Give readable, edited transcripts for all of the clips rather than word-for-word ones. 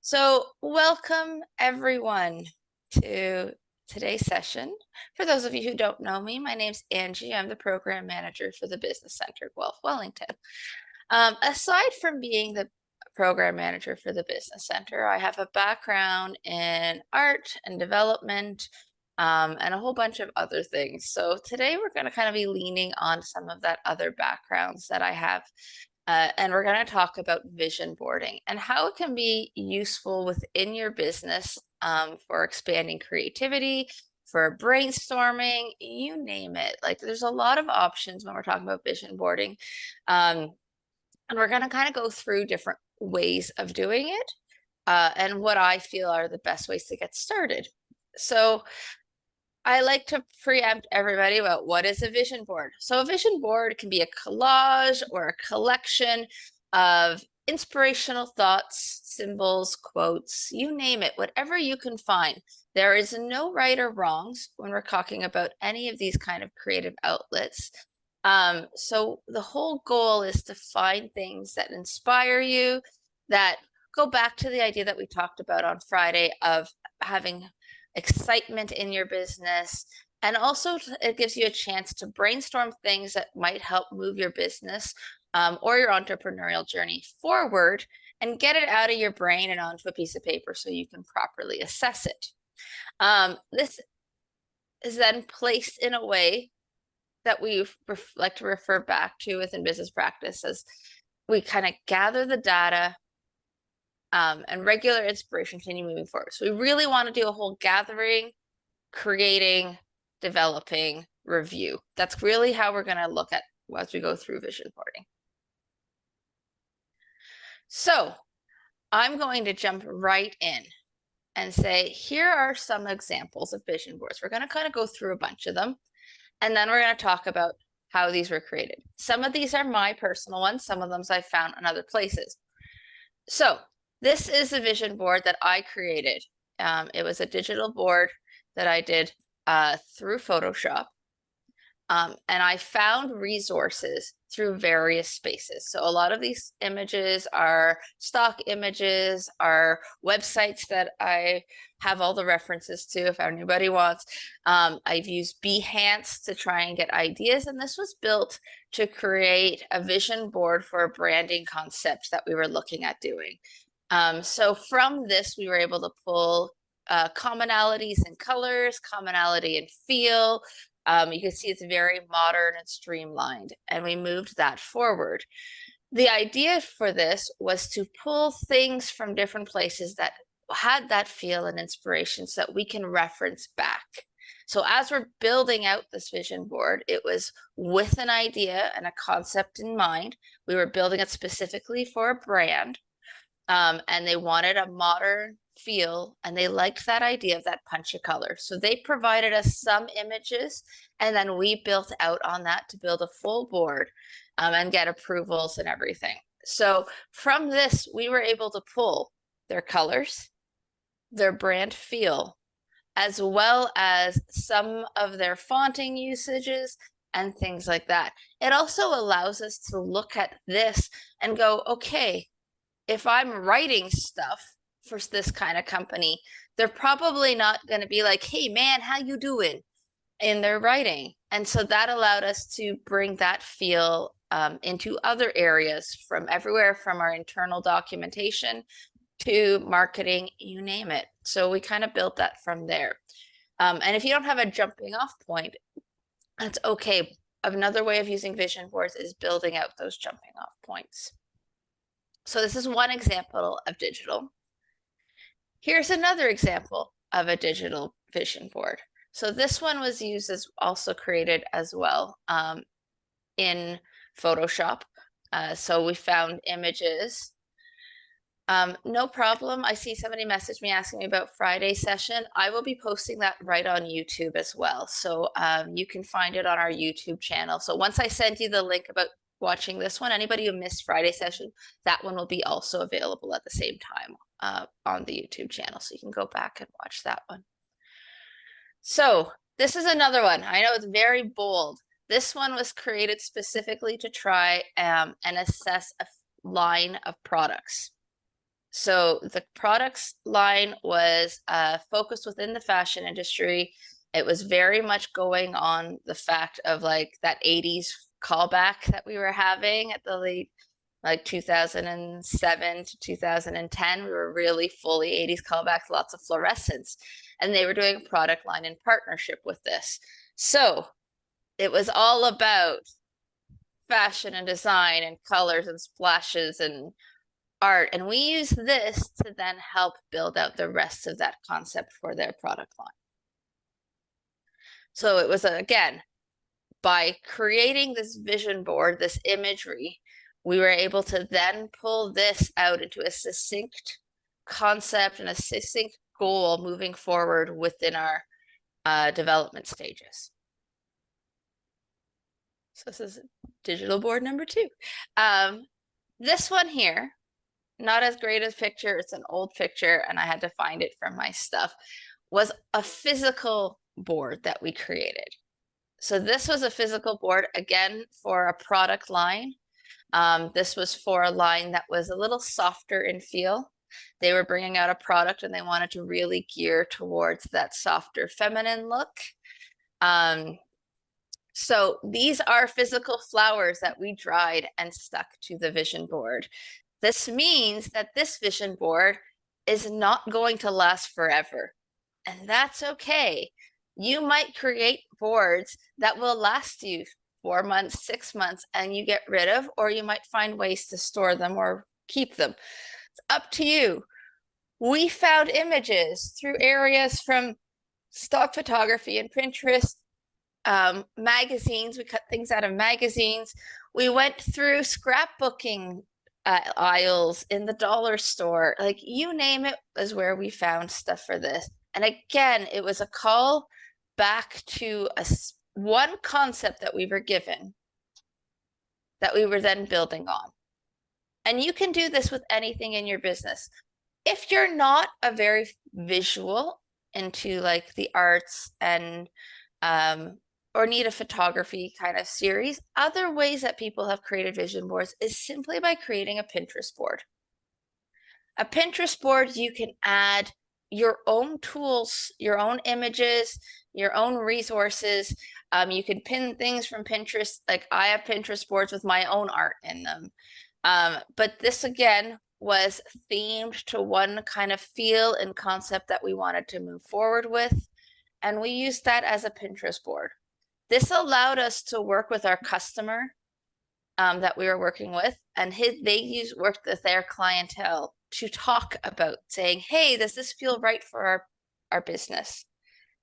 So, welcome everyone to today's session. For those of you who don't know me, my name's Angie. I'm the program manager for the Business Center, Guelph-Wellington. Aside from being the program manager for the Business Center, I have a background in art and development, and a whole bunch of other things. So today we're going to kind of be leaning on some of that other backgrounds that I have. And we're going to talk about vision boarding and how it can be useful within your business, for expanding creativity, for brainstorming, you name it. Like there's a lot of options when we're talking about vision boarding. And we're going to kind of go through different ways of doing it, and what I feel are the best ways to get started. So I like to preempt everybody about what is a vision board. So a vision board can be a collage or a collection of inspirational thoughts, symbols, quotes, you name it, whatever you can find. There is no right or wrongs when we're talking about any of these kind of creative outlets. So the whole goal is to find things that inspire you, that go back to the idea that we talked about on Friday of having excitement in your business. And also it gives you a chance to brainstorm things that might help move your business, or your entrepreneurial journey forward, and get it out of your brain and onto a piece of paper so you can properly assess it. This is then placed in a way that we like to refer back to within business practice as we kind of gather the data, and regular inspiration continue moving forward. So we really want to do a whole gathering, creating, developing, review. That's really how we're going to look at as we go through vision boarding. So I'm going to jump right in and say, here are some examples of vision boards. We're going to kind of go through a bunch of them, and then we're going to talk about how these were created. Some of these are my personal ones. Some of them I've found in other places. So this is a vision board that I created. It was a digital board that I did through Photoshop. And I found resources through various spaces. So a lot of these images are stock images, are websites that I have all the references to if anybody wants. I've used Behance to try and get ideas, and this was built to create a vision board for a branding concept that we were looking at doing. So from this, we were able to pull commonalities in colors, commonality in feel. You can see it's very modern and streamlined, and we moved that forward. The idea for this was to pull things from different places that had that feel and inspiration so that we can reference back. So as we're building out this vision board, it was with an idea and a concept in mind. We were building it specifically for a brand, and they wanted a modern feel, and they liked that idea of that punch of color. So they provided us some images, and then we built out on that to build a full board, and get approvals and everything. So from this, we were able to pull their colors, their brand feel, as well as some of their fonting usages and things like that. It also allows us to look at this and go, okay, if I'm writing stuff for this kind of company, they're probably not going to be like, hey man, how you doing, in their writing. And so that allowed us to bring that feel into other areas, from everywhere from our internal documentation to marketing, you name it. So we kind of built that from there. And if you don't have a jumping off point, that's okay. Another way of using vision boards is building out those jumping off points. So this is one example of digital. Here's another example of a digital vision board. So this one was used as also created as well, in Photoshop. So we found images. No problem. I see somebody messaged me asking me about Friday session. I will be posting that right on YouTube as well. So you can find it on our YouTube channel. So once I send you the link about watching this one, anybody who missed Friday session, that one will be also available at the same time on the YouTube channel. So you can go back and watch that one. So this is another one. I know it's very bold. This one was created specifically to try and assess a line of products. So the products line was focused within the fashion industry. It was very much going on the fact of like that 80s callback that we were having at the late like 2007 to 2010. We were really fully 80s callbacks, lots of fluorescence. And they were doing a product line in partnership with this. So it was all about fashion and design and colors and splashes and art. And we use this to then help build out the rest of that concept for their product line. So it was, again, by creating this vision board, this imagery, we were able to then pull this out into a succinct concept and a succinct goal moving forward within our development stages. So this is digital board number 2. This one here, not as great as picture, it's an old picture and I had to find it from my stuff, was a physical board that we created. So this was a physical board, again, for a product line. This was for a line that was a little softer in feel. They were bringing out a product and they wanted to really gear towards that softer feminine look. So these are physical flowers that we dried and stuck to the vision board. This means that this vision board is not going to last forever, and that's okay. You might create boards that will last you 4 months, 6 months, and you get rid of, or you might find ways to store them or keep them. It's up to you. We found images through areas from stock photography and Pinterest, magazines. We cut things out of magazines. We went through scrapbooking aisles in the dollar store. Like, you name it is where we found stuff for this. And again, it was a call back to one concept that we were given that we were then building on. And you can do this with anything in your business. If you're not a very visual into like the arts and or need a photography kind of series, other ways that people have created vision boards is simply by creating a Pinterest board. A Pinterest board, you can add your own tools, your own images, your own resources. You can pin things from Pinterest. Like, I have Pinterest boards with my own art in them. But this, again, was themed to one kind of feel and concept that we wanted to move forward with. And we used that as a Pinterest board. This allowed us to work with our customer that we were working with, and they worked with their clientele to talk about saying, hey, does this feel right for our business?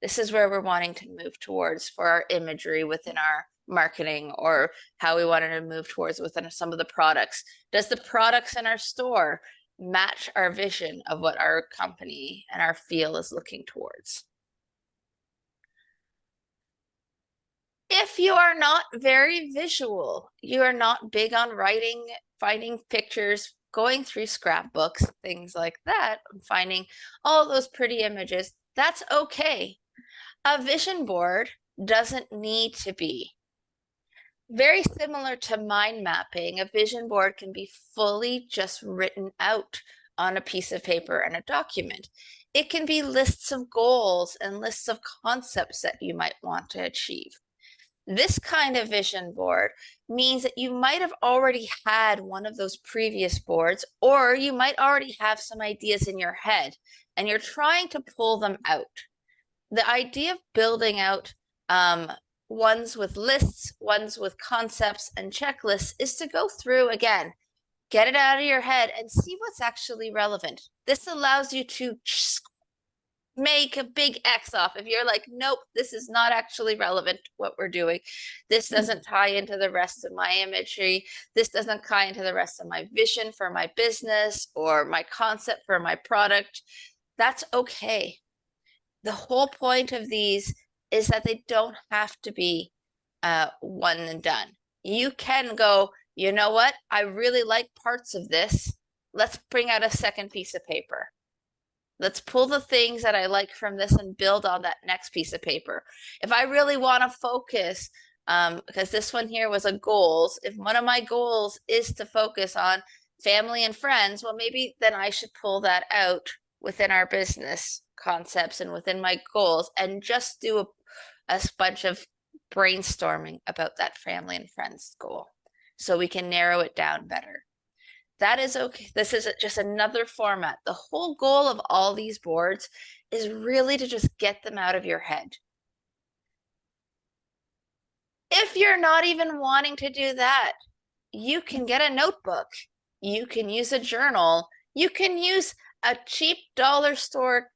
This is where we're wanting to move towards for our imagery within our marketing, or how we wanted to move towards within some of the products. Does the products in our store match our vision of what our company and our feel is looking towards? If you are not very visual, you are not big on writing, finding pictures, going through scrapbooks, things like that, and finding all those pretty images, that's okay. A vision board doesn't need to be. Very similar to mind mapping, a vision board can be fully just written out on a piece of paper and a document. It can be lists of goals and lists of concepts that you might want to achieve. This kind of vision board means that you might have already had one of those previous boards, or you might already have some ideas in your head and you're trying to pull them out. The idea of building out ones with lists, ones with concepts and checklists is to go through again, get it out of your head and see what's actually relevant. This allows you to make a big X off. If you're like, nope, this is not actually relevant to what we're doing. This doesn't tie into the rest of my imagery. This doesn't tie into the rest of my vision for my business or my concept for my product. That's okay. The whole point of these is that they don't have to be one and done. You can go, you know what? I really like parts of this. Let's bring out a second piece of paper. Let's pull the things that I like from this and build on that next piece of paper. If I really want to focus, because this one here was a goals, if one of my goals is to focus on family and friends, well, maybe then I should pull that out within our business concepts and within my goals and just do a bunch of brainstorming about that family and friends goal so we can narrow it down better. That is okay. This is just another format. The whole goal of all these boards is really to just get them out of your head. If you're not even wanting to do that, you can get a notebook. You can use a journal. You can use a cheap dollar store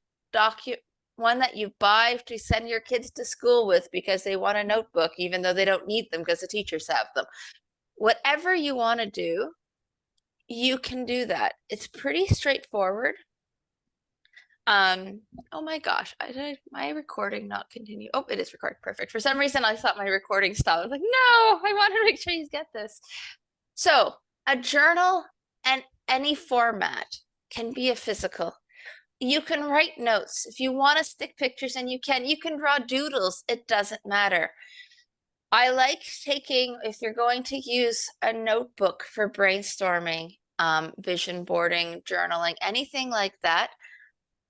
one that you buy to send your kids to school with because they want a notebook, even though they don't need them because the teachers have them. Whatever you want to do, you can do that. It's pretty straightforward. Oh my gosh, did my recording not continue? Oh, it is recording. Perfect. For some reason, I thought my recording stopped. I was like, no, I want to make sure you get this. So a journal and any format can be a physical. You can write notes. If you want to stick pictures and you can draw doodles. It doesn't matter. I like taking, if you're going to use a notebook for brainstorming, vision boarding, journaling, anything like that,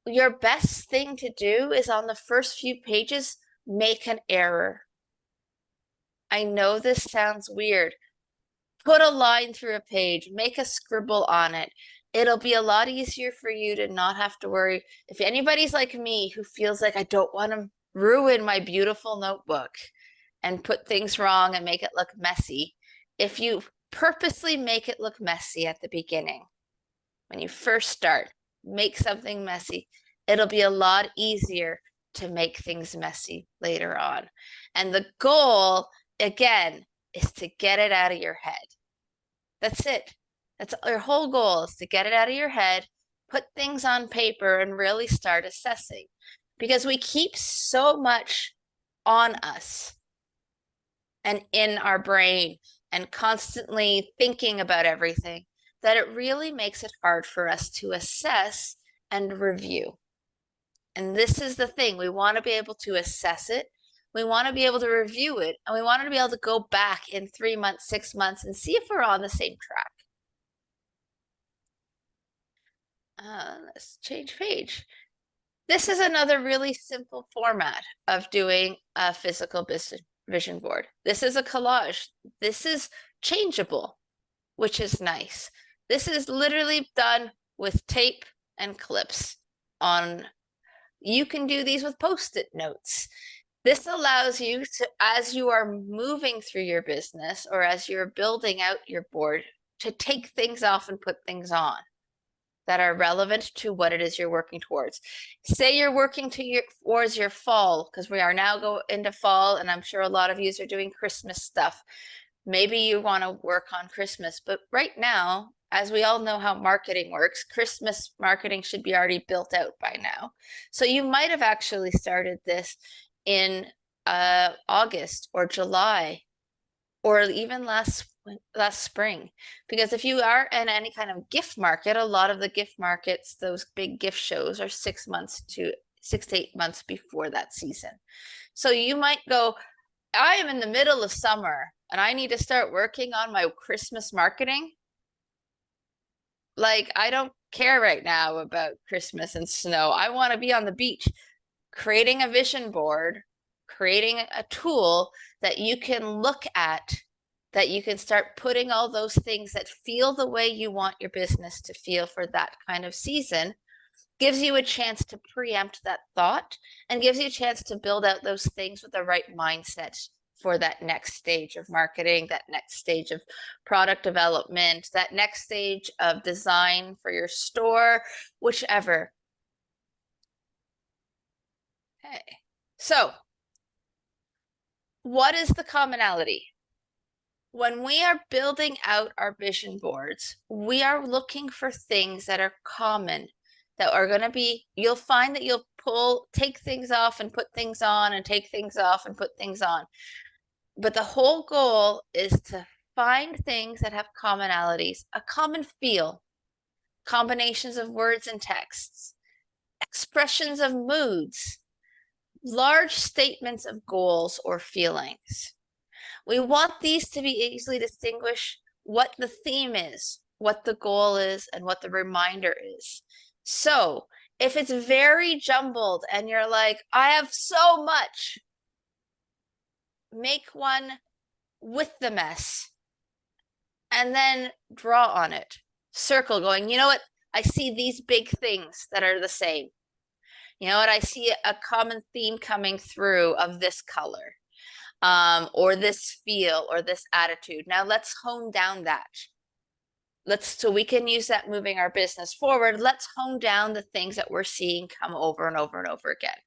your best thing to do is on the first few pages, make an error. I know this sounds weird. Put a line through a page, make a scribble on it. It'll be a lot easier for you to not have to worry. If anybody's like me who feels like I don't want to ruin my beautiful notebook and put things wrong and make it look messy, if you purposely make it look messy at the beginning, when you first start, make something messy, it'll be a lot easier to make things messy later on. And the goal, again, is to get it out of your head. That's it. That's your whole goal, is to get it out of your head, put things on paper, and really start assessing. Because we keep so much on us and in our brain and constantly thinking about everything that it really makes it hard for us to assess and review. And this is the thing. We want to be able to assess it. We want to be able to review it. And we want to be able to go back in 3 months, 6 months, and see if we're on the same track. Let's change page. This is another really simple format of doing a physical business vision board. This is a collage. This is changeable, which is nice. This is literally done with tape and clips on. You can do these with Post-it notes. This allows you to, as you are moving through your business or as you're building out your board, to take things off and put things on that are relevant to what it is you're working towards. Say you're working towards your fall, because we are now going into fall, and I'm sure a lot of you are doing Christmas stuff. Maybe you want to work on Christmas, but right now, as we all know how marketing works, Christmas marketing should be already built out by now. So you might have actually started this in August or July, or even last spring. Because if you are in any kind of gift market, a lot of the gift markets, those big gift shows, are 6 months to 8 months before that season. So you might go, I am in the middle of summer and I need to start working on my Christmas marketing. Like, I don't care right now about Christmas and snow. I want to be on the beach. Creating a vision board, creating a tool that you can look at, that you can start putting all those things that feel the way you want your business to feel for that kind of season, gives you a chance to preempt that thought and gives you a chance to build out those things with the right mindset for that next stage of marketing, that next stage of product development, that next stage of design for your store, whichever. Okay, so what is the commonality? When we are building out our vision boards, we are looking for things that are common, that are going to be, you'll find that you'll take things off and put things on and take things off and put things on. But the whole goal is to find things that have commonalities, a common feel, combinations of words and texts, expressions of moods, large statements of goals or feelings. We want these to be easily distinguished what the theme is, what the goal is and what the reminder is. So if it's very jumbled and you're like, I have so much, make one with the mess and then draw on it. Circle going, you know what? I see these big things that are the same. You know what? I see a common theme coming through of this color, or this feel, or this attitude. Now let's hone down that. So we can use that moving our business forward. Let's hone down the things that we're seeing come over and over and over again.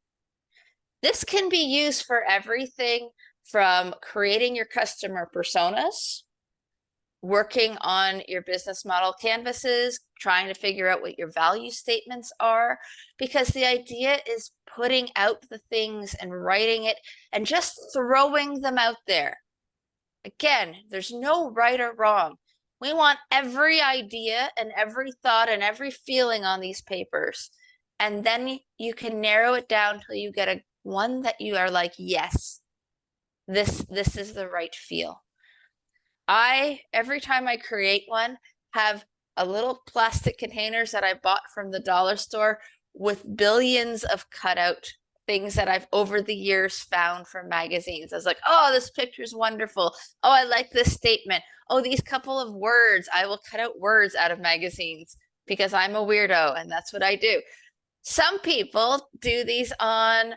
This can be used for everything from creating your customer personas, working on your business model canvases, trying to figure out what your value statements are, because the idea is putting out the things and writing it and just throwing them out there. Again, there's no right or wrong. We want every idea and every thought and every feeling on these papers. And then you can narrow it down till you get one that you are like, yes, this is the right feel. Every time I create one, have a little plastic containers that I bought from the dollar store with billions of cutout things that I've over the years found from magazines. I was like, oh, this picture is wonderful. Oh, I like this statement. Oh, these couple of words. I will cut out words out of magazines because I'm a weirdo and that's what I do. Some people do these on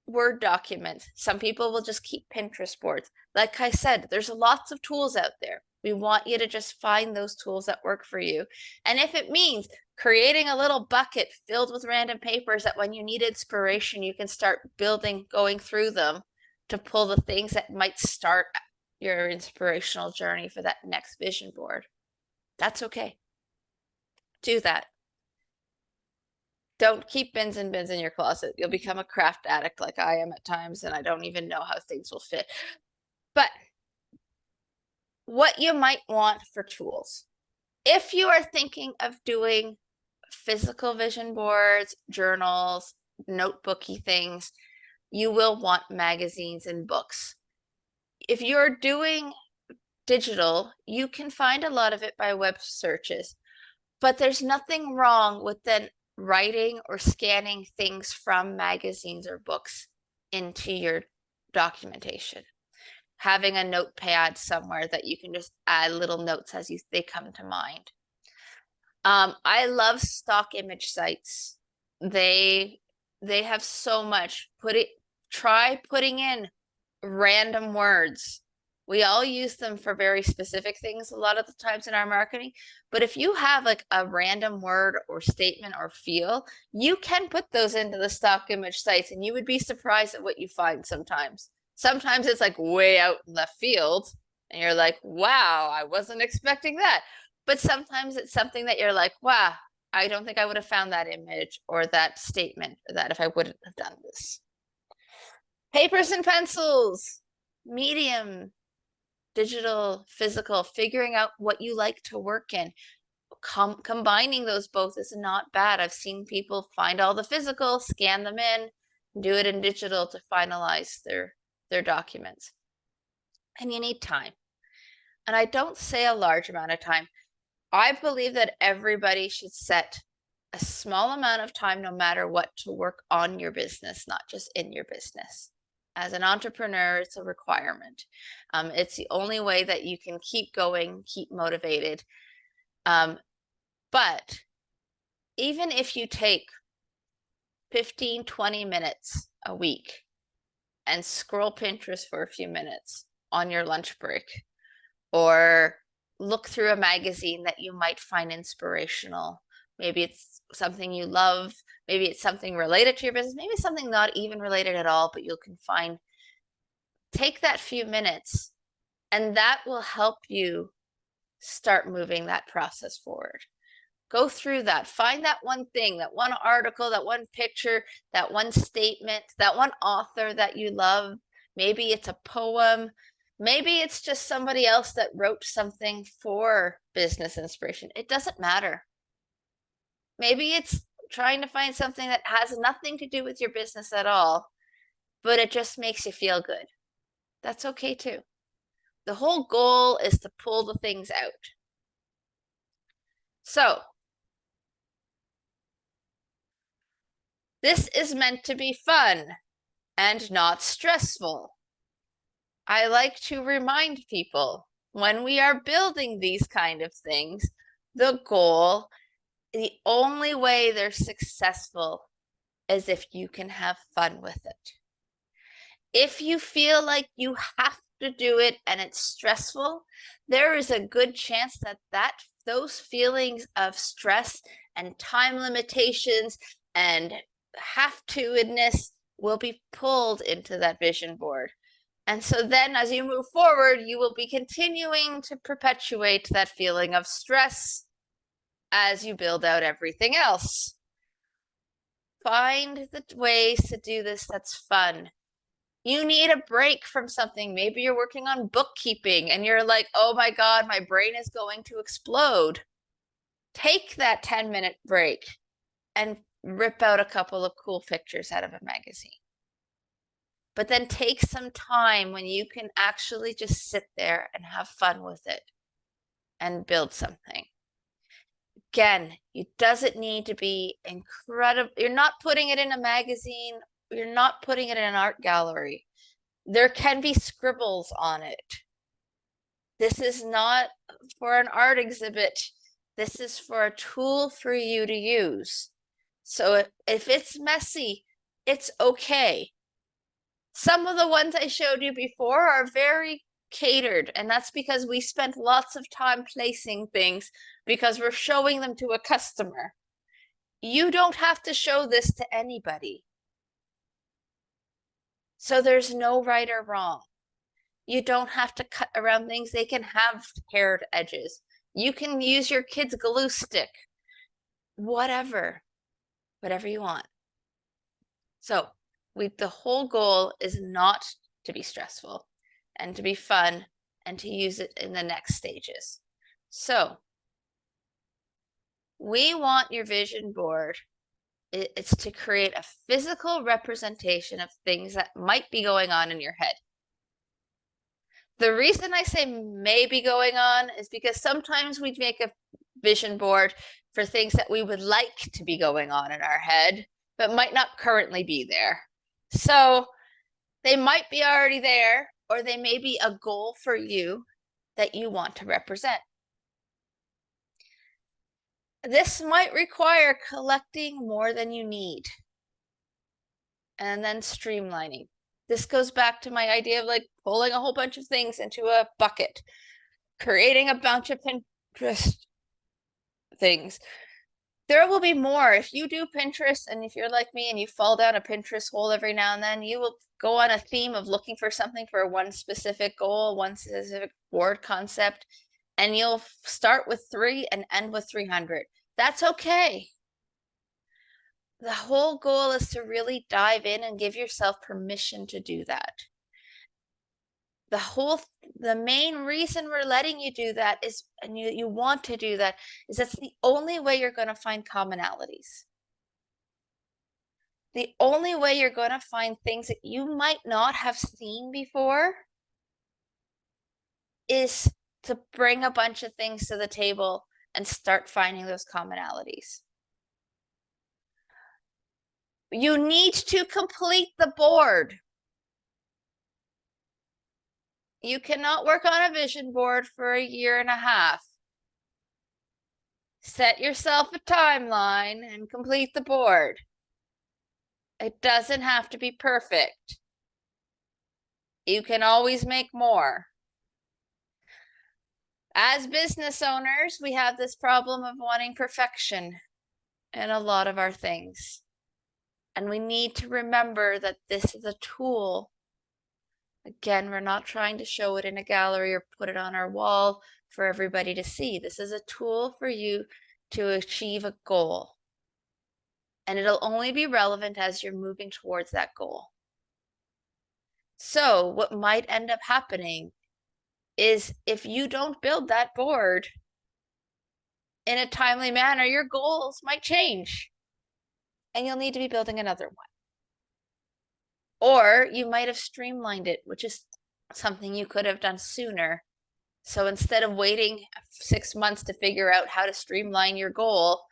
Word documents. Some people will just keep Pinterest boards. Like I said, there's lots of tools out there. We want you to just find those tools that work for you. And if it means creating a little bucket filled with random papers that when you need inspiration, you can start going through them to pull the things that might start your inspirational journey for that next vision board. That's okay. Do that. Don't keep bins and bins in your closet. You'll become a craft addict like I am at times, and I don't even know how things will fit. But what you might want for tools. If you are thinking of doing physical vision boards, journals, notebooky things, you will want magazines and books. If you're doing digital, you can find a lot of it by web searches, but there's nothing wrong with then writing or scanning things from magazines or books into your documentation. Having a notepad somewhere that you can just add little notes as they come to mind. I love stock image sites. They have so much. Try putting in random words. We all use them for very specific things a lot of the times in our marketing. But if you have like a random word or statement or feel, you can put those into the stock image sites and you would be surprised at what you find sometimes. Sometimes it's like way out in left field and you're like, wow, I wasn't expecting that. But sometimes it's something that you're like, wow, I don't think I would have found that image or that statement or that if I wouldn't have done this. Papers and pencils, medium, digital, physical, figuring out what you like to work in. Combining those both is not bad. I've seen people find all the physical, scan them in, do it in digital to finalize their documents. And you need time. And I don't say a large amount of time. I believe that everybody should set a small amount of time, no matter what, to work on your business, not just in your business. As an entrepreneur, it's a requirement. It's the only way that you can keep going, keep motivated. But even if you take 15, 20 minutes a week and scroll Pinterest for a few minutes on your lunch break, or look through a magazine that you might find inspirational. Maybe it's something you love. Maybe it's something related to your business. Maybe something not even related at all, but you can find. Take that few minutes and that will help you start moving that process forward. Go through that. Find that one thing, that one article, that one picture, that one statement, that one author that you love. Maybe it's a poem. Maybe it's just somebody else that wrote something for business inspiration. It doesn't matter. Maybe it's trying to find something that has nothing to do with your business at all, but it just makes you feel good. That's okay too. The whole goal is to pull the things out. So this is meant to be fun and not stressful. I like to remind people when we are building these kind of things, the goal, the only way they're successful is if you can have fun with it. If you feel like you have to do it and it's stressful, there is a good chance that those feelings of stress and time limitations and have-to-ness will be pulled into that vision board. And so then as you move forward, you will be continuing to perpetuate that feeling of stress as you build out everything else. Find the ways to do this that's fun. You need a break from something. Maybe you're working on bookkeeping and you're like, oh my God, my brain is going to explode. Take that 10-minute break and rip out a couple of cool pictures out of a magazine. But then take some time when you can actually just sit there and have fun with it and build something. Again, it doesn't need to be incredible. You're not putting it in a magazine. You're not putting it in an art gallery. There can be scribbles on it. This is not for an art exhibit. This is for a tool for you to use. So if it's messy, it's okay. Some of the ones I showed you before are very catered, and that's because we spent lots of time placing things because we're showing them to a customer. You don't have to show this to anybody. So there's no right or wrong. You don't have to cut around things. They can have haired edges. You can use your kid's glue stick, whatever you want. So the whole goal is not to be stressful and to be fun and to use it in the next stages. So we want your vision board. It's to create a physical representation of things that might be going on in your head. The reason I say may be going on is because sometimes we make a vision board for things that we would like to be going on in our head, but might not currently be there. So they might be already there, or they may be a goal for you that you want to represent. This might require collecting more than you need and then streamlining. This goes back to my idea of like pulling a whole bunch of things into a bucket, creating a bunch of Pinterest things. There will be more. If you do Pinterest and if you're like me and you fall down a Pinterest hole every now and then, you will go on a theme of looking for something for one specific goal, one specific board concept, and you'll start with 3 and end with 300. That's okay. The whole goal is to really dive in and give yourself permission to do that. The main reason we're letting you do that is, and you want to do that, is that's the only way you're going to find commonalities. The only way you're going to find things that you might not have seen before is to bring a bunch of things to the table and start finding those commonalities. You need to complete the board. You cannot work on a vision board for a year and a half. Set yourself a timeline and complete the board. It doesn't have to be perfect. You can always make more. As business owners, we have this problem of wanting perfection in a lot of our things. And we need to remember that this is a tool. Again, we're not trying to show it in a gallery or put it on our wall for everybody to see. This is a tool for you to achieve a goal. And it'll only be relevant as you're moving towards that goal. So what might end up happening is if you don't build that board in a timely manner, your goals might change and you'll need to be building another one. Or you might have streamlined it, which is something you could have done sooner. So instead of waiting 6 months to figure out how to streamline your goal,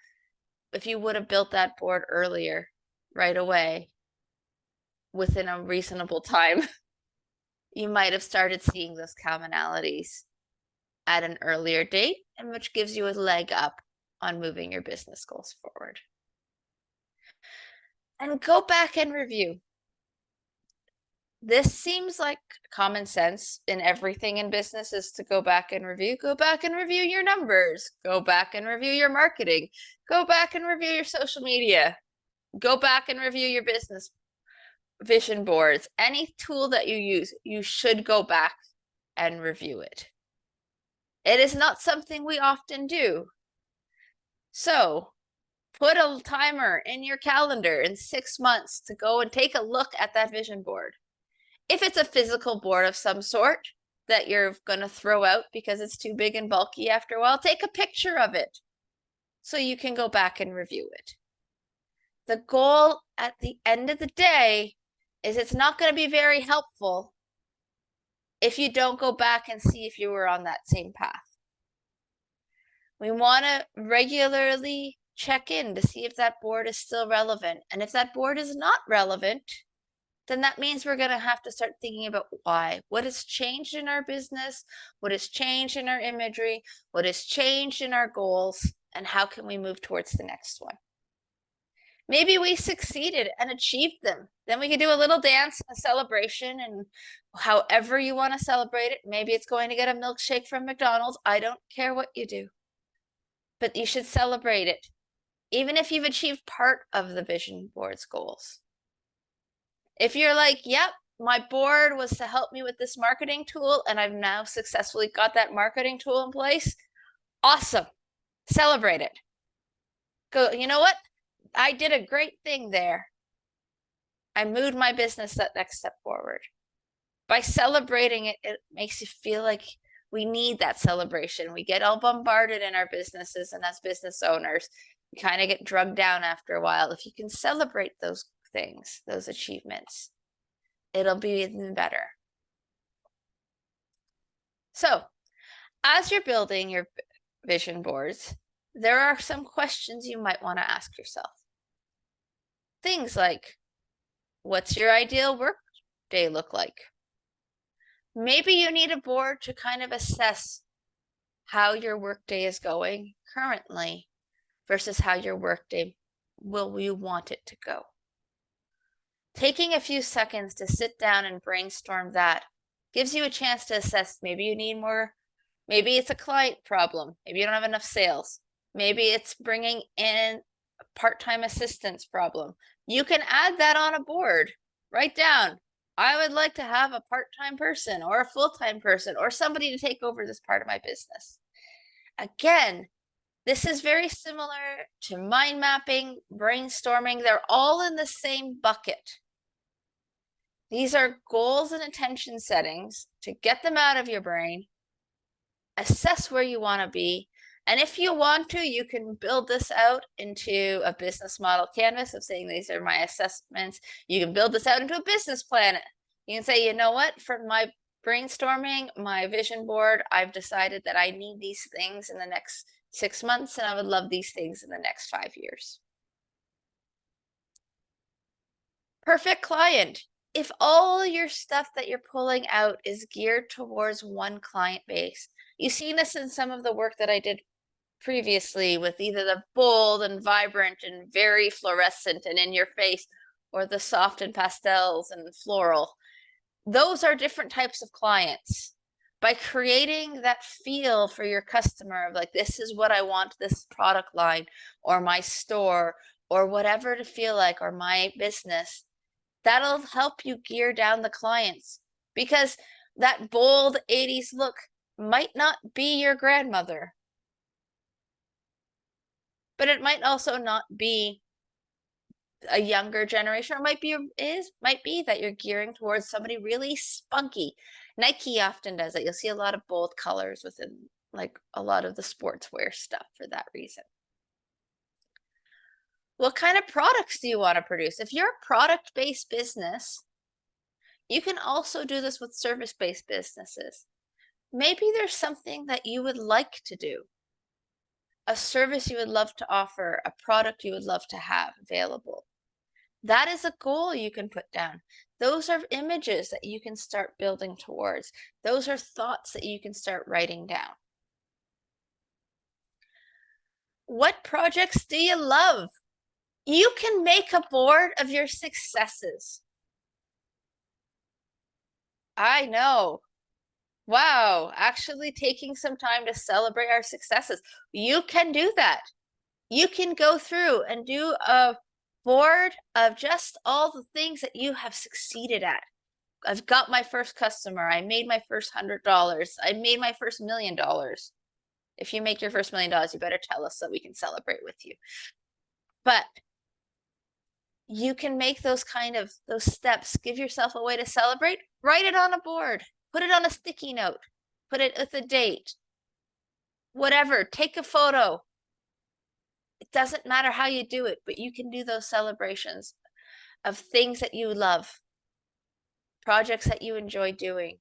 if you would have built that board earlier, right away, within a reasonable time, you might have started seeing those commonalities at an earlier date, and which gives you a leg up on moving your business goals forward. And go back and review. This seems like common sense in everything in business, is to go back and review. Go back and review your numbers. Go back and review your marketing. Go back and review your social media. Go back and review your business vision boards. Any tool that you use, you should go back and review it. It is not something we often do. So put a timer in your calendar in 6 months to go and take a look at that vision board. If it's a physical board of some sort that you're going to throw out because it's too big and bulky after a while, take a picture of it so you can go back and review it. The goal at the end of the day is it's not going to be very helpful if you don't go back and see if you were on that same path. We want to regularly check in to see if that board is still relevant. And if that board is not relevant, then that means we're going to have to start thinking about why. What has changed in our business? What has changed in our imagery? What has changed in our goals? And how can we move towards the next one? Maybe we succeeded and achieved them. Then we can do a little dance, a celebration, and however you want to celebrate it. Maybe it's going to get a milkshake from McDonald's. I don't care what you do, but you should celebrate it, even if you've achieved part of the vision board's goals. If you're like, yep, my board was to help me with this marketing tool, and I've now successfully got that marketing tool in place, awesome. Celebrate it. Go, you know what? I did a great thing there. I moved my business that next step forward. By celebrating it, it makes you feel like we need that celebration. We get all bombarded in our businesses, and as business owners, we kind of get drugged down after a while. If you can celebrate those things, those achievements, it'll be even better. So as you're building your vision boards, there are some questions you might want to ask yourself. Things like, what's your ideal work day look like? Maybe you need a board to kind of assess how your workday is going currently versus how your workday will you want it to go. Taking a few seconds to sit down and brainstorm that gives you a chance to assess. Maybe you need more, maybe it's a client problem, maybe you don't have enough sales, maybe it's bringing in a part-time assistance problem. You can add that on a board. Write down, I would like to have a part-time person or a full-time person or somebody to take over this part of my business. Again, this is very similar to mind mapping, brainstorming. They're all in the same bucket. These are goals and intention settings to get them out of your brain, assess where you want to be, and if you want to, you can build this out into a business model canvas of saying these are my assessments. You can build this out into a business plan. You can say, you know what, for my brainstorming, my vision board, I've decided that I need these things in the next 6 months, and I would love these things in the next 5 years. Perfect client. If all your stuff that you're pulling out is geared towards one client base, you've seen this in some of the work that I did previously with either the bold and vibrant and very fluorescent and in your face, or the soft and pastels and floral. Those are different types of clients. By creating that feel for your customer of like, this is what I want this product line or my store or whatever to feel like, or my business, that'll help you gear down the clients, because that bold 80s look might not be your grandmother, but it might also not be a younger generation, or might be that you're gearing towards somebody really spunky. Nike often does it. You'll see a lot of bold colors within like a lot of the sportswear stuff for that reason. What kind of products do you want to produce? If you're a product-based business, you can also do this with service-based businesses. Maybe there's something that you would like to do, a service you would love to offer, a product you would love to have available. That is a goal you can put down. Those are images that you can start building towards. Those are thoughts that you can start writing down. What projects do you love? You can make a board of your successes. I know. Wow, actually taking some time to celebrate our successes. You can do that. You can go through and do a board of just all the things that you have succeeded at. I've got my first customer. I made my first $100. I made my first $1 million. If you make your first $1 million, you better tell us so we can celebrate with you. But you can make those steps. Give yourself a way to celebrate. Write it on a board. Put it on a sticky note. Put it with a date. Whatever. Take a photo. It doesn't matter how you do it, but you can do those celebrations of things that you love, projects that you enjoy doing,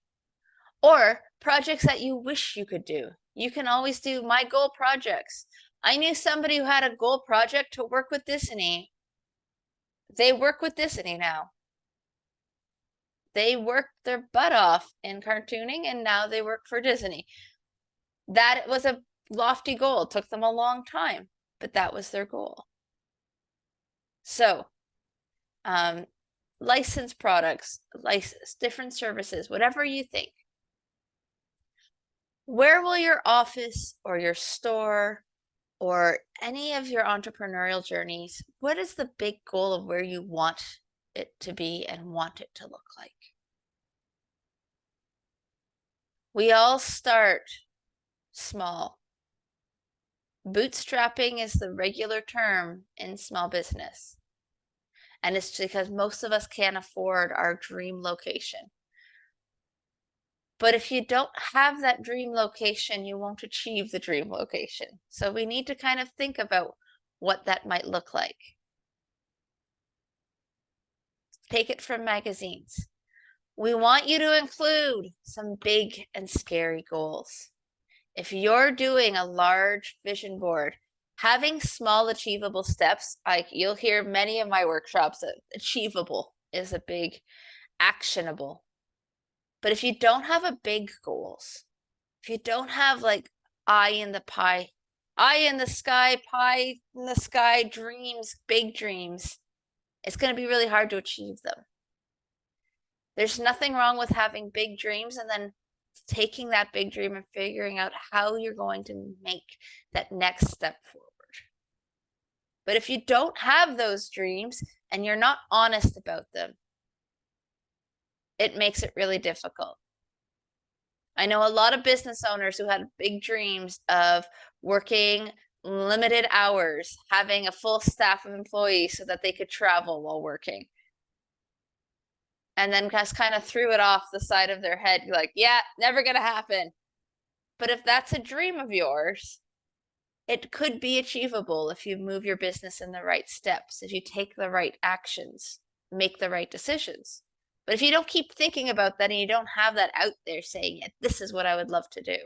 or projects that you wish you could do. You can always do my goal projects. I knew somebody who had a goal project to work with Disney. They work with Disney now. They worked their butt off in cartooning and now they work for Disney. That was a lofty goal. It took them a long time, but that was their goal. So, licensed products, different services, whatever you think. Where will your office or your store or any of your entrepreneurial journeys, what is the big goal of where you want it to be and want it to look like? We all start small. Bootstrapping is the regular term in small business. And it's because most of us can't afford our dream location. But if you don't have that dream location, you won't achieve the dream location. So we need to kind of think about what that might look like. Take it from magazines. We want you to include some big and scary goals. If you're doing a large vision board, having small achievable steps, you'll hear many of my workshops that achievable is a big actionable. But if you don't have a big goals, if you don't have like eye in the pie, eye in the sky, pie in the sky, dreams, big dreams, it's going to be really hard to achieve them. There's nothing wrong with having big dreams and then taking that big dream and figuring out how you're going to make that next step forward. But if you don't have those dreams and you're not honest about them, it makes it really difficult. I know a lot of business owners who had big dreams of working limited hours, having a full staff of employees so that they could travel while working. And then just kind of threw it off the side of their head, like, yeah, never gonna happen. But if that's a dream of yours, it could be achievable if you move your business in the right steps, if you take the right actions, make the right decisions. But if you don't keep thinking about that and you don't have that out there saying it, this is what I would love to do,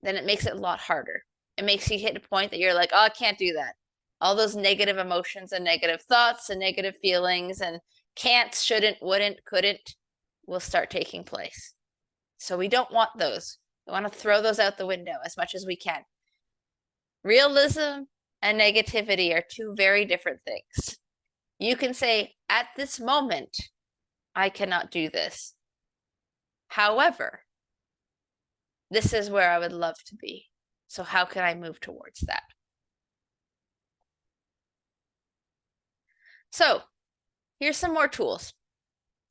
then it makes it a lot harder. It makes you hit a point that you're like, oh, I can't do that. All those negative emotions and negative thoughts and negative feelings and can't, shouldn't, wouldn't, couldn't will start taking place. So we don't want those. We want to throw those out the window as much as we can. Realism and negativity are two very different things. You can say, at this moment, I cannot do this. However, this is where I would love to be. So how can I move towards that? So here's some more tools.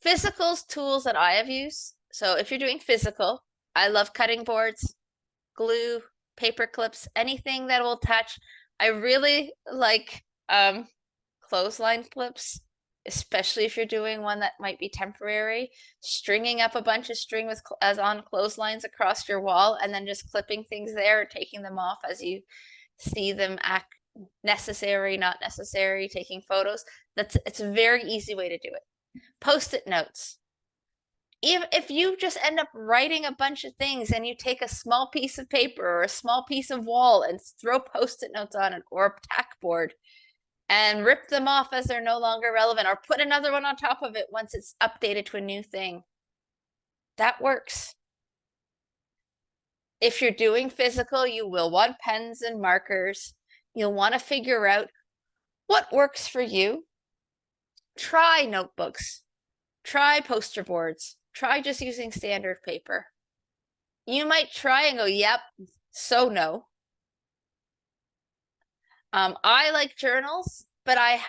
Physical tools that I have used. So if you're doing physical, I love cutting boards, glue, paper clips, anything that will attach. I really like clothesline clips, especially if you're doing one that might be temporary. Stringing up a bunch of string as on clotheslines across your wall and then just clipping things there or taking them off as you see them act necessary, not necessary, taking photos. It's a very easy way to do it. Post-it notes. if you just end up writing a bunch of things and you take a small piece of paper or a small piece of wall and throw Post-it notes on it or a tack board and rip them off as they're no longer relevant, or put another one on top of it once it's updated to a new thing, that works. If you're doing physical, you will want pens and markers. You'll want to figure out what works for you. Try notebooks, try poster boards, try just using standard paper. You might try and go, yep, so no. I like journals, but I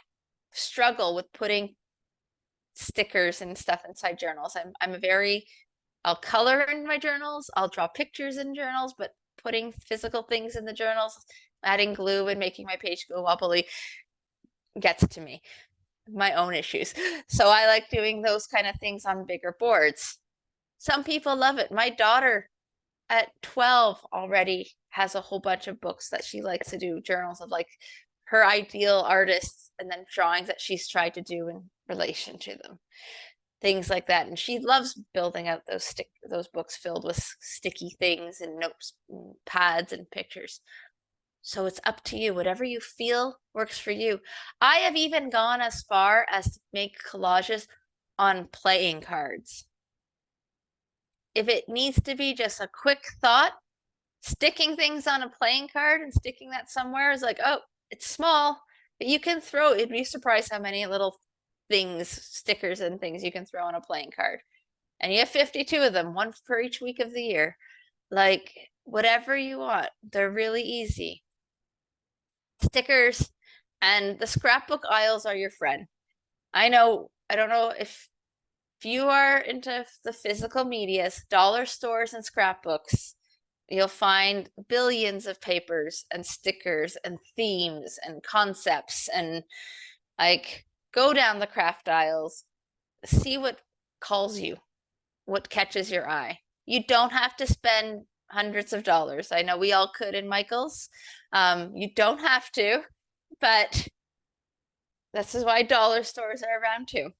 struggle with putting stickers and stuff inside journals. I'll color in my journals, I'll draw pictures in journals, but putting physical things in the journals, adding glue and making my page go wobbly gets to me, my own issues. So I like doing those kind of things on bigger boards. Some people love it. My daughter at 12 already has a whole bunch of books that she likes to do, journals of like her ideal artists and then drawings that she's tried to do in relation to them, things like that. And she loves building out those books filled with sticky things and notes, and pads and pictures. So it's up to you, whatever you feel works for you. I have even gone as far as to make collages on playing cards. If it needs to be just a quick thought, sticking things on a playing card and sticking that somewhere is like, oh, it's small, but you can throw, it'd be surprised how many little things, stickers and things you can throw on a playing card. And you have 52 of them, one for each week of the year. Like whatever you want, they're really easy. Stickers and the scrapbook aisles are your friend. I don't know if you are into the physical medias, dollar stores and scrapbooks, you'll find billions of papers and stickers and themes and concepts, and like go down the craft aisles, see what calls you, what catches your eye. You don't have to spend hundreds of dollars. I know we all could in Michael's. You don't have to, but this is why dollar stores are around too.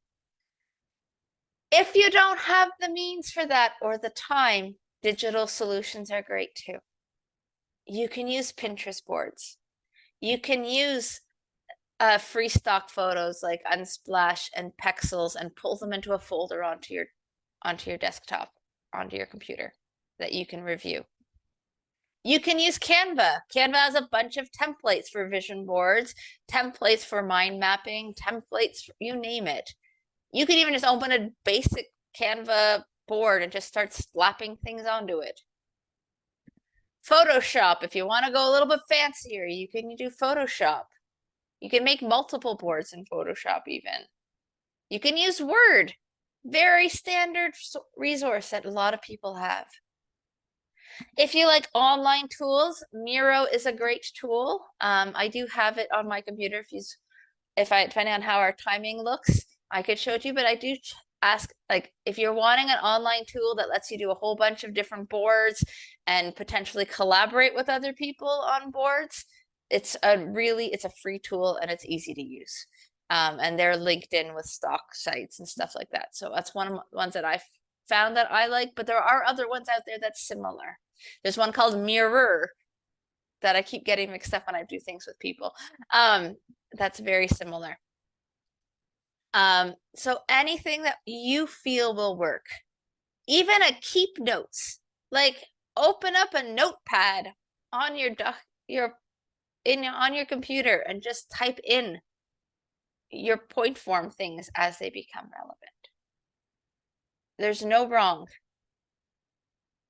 If you don't have the means for that or the time, digital solutions are great too. You can use Pinterest boards. You can use free stock photos like Unsplash and Pexels and pull them into a folder onto your desktop, onto your computer that you can review. You can use Canva. Canva has a bunch of templates for vision boards, templates for mind mapping, templates, you name it. You could even just open a basic Canva board and just start slapping things onto it. Photoshop, if you want to go a little bit fancier, you can do Photoshop. You can make multiple boards in Photoshop even. You can use Word, very standard resource that a lot of people have. If you like online tools, Miro is a great tool. I do have it on my computer. Depending on how our timing looks, I could show it to you, but I do ask, like, if you're wanting an online tool that lets you do a whole bunch of different boards and potentially collaborate with other people on boards, it's a free tool and it's easy to use. And they're linked in with stock sites and stuff like that. So that's one of the ones that I found that I like, but there are other ones out there that's similar. There's one called Mirror that I keep getting mixed up when I do things with people. That's very similar. So anything that you feel will work, even a keep notes, like open up a notepad on on your computer and just type in your point form things as they become relevant. There's no wrong.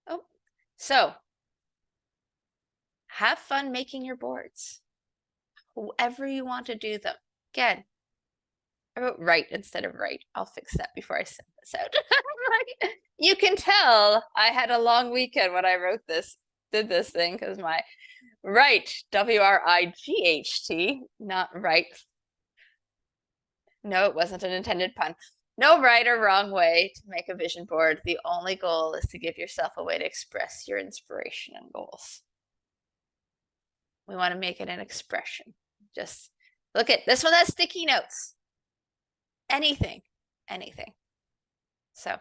Oh, so have fun making your boards, however you want to do them. Again, I wrote right instead of right. I'll fix that before I send this out. You can tell I had a long weekend when I did this thing, because my right, WRIGHT, not right. No, it wasn't an intended pun. No right or wrong way to make a vision board. The only goal is to give yourself a way to express your inspiration and goals. We want to make it an expression. Just look at this one has sticky notes. Anything. So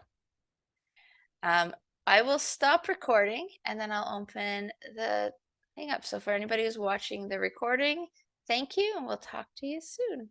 I will stop recording and then I'll open the thing up. So for anybody who's watching the recording, thank you, and we'll talk to you soon.